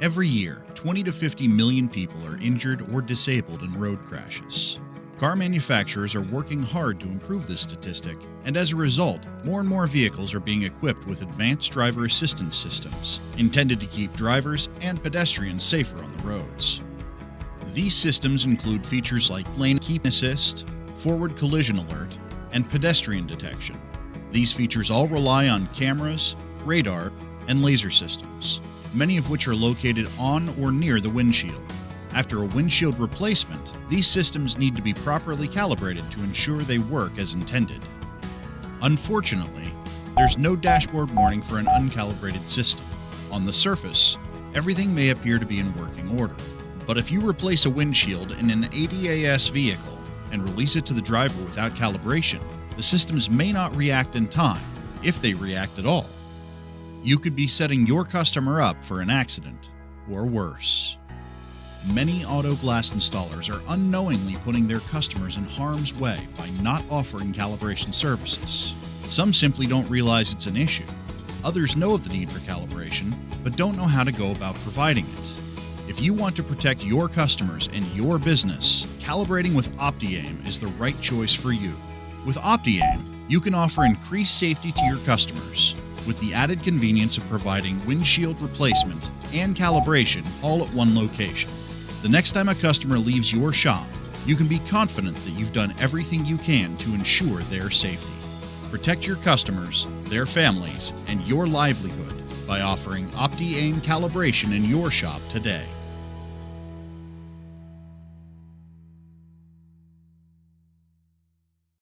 Every year, 20 to 50 million people are injured or disabled in road crashes. Car manufacturers are working hard to improve this statistic, and as a result, more and more vehicles are being equipped with advanced driver assistance systems, intended to keep drivers and pedestrians safer on the roads. These systems include features like lane keep assist, forward collision alert, and pedestrian detection. These features all rely on cameras, radar, and laser systems, many of which are located on or near the windshield. After a windshield replacement, these systems need to be properly calibrated to ensure they work as intended. Unfortunately, there's no dashboard warning for an uncalibrated system. On the surface, everything may appear to be in working order. But if you replace a windshield in an ADAS vehicle and release it to the driver without calibration, the systems may not react in time, if they react at all. You could be setting your customer up for an accident, or worse. Many auto glass installers are unknowingly putting their customers in harm's way by not offering calibration services. Some simply don't realize it's an issue. Others know of the need for calibration, but don't know how to go about providing it. If you want to protect your customers and your business, calibrating with Opti-Aim is the right choice for you. With Opti-Aim, you can offer increased safety to your customers, with the added convenience of providing windshield replacement and calibration all at one location. The next time a customer leaves your shop, you can be confident that you've done everything you can to ensure their safety. Protect your customers, their families, and your livelihood by offering Opti-Aim calibration in your shop today.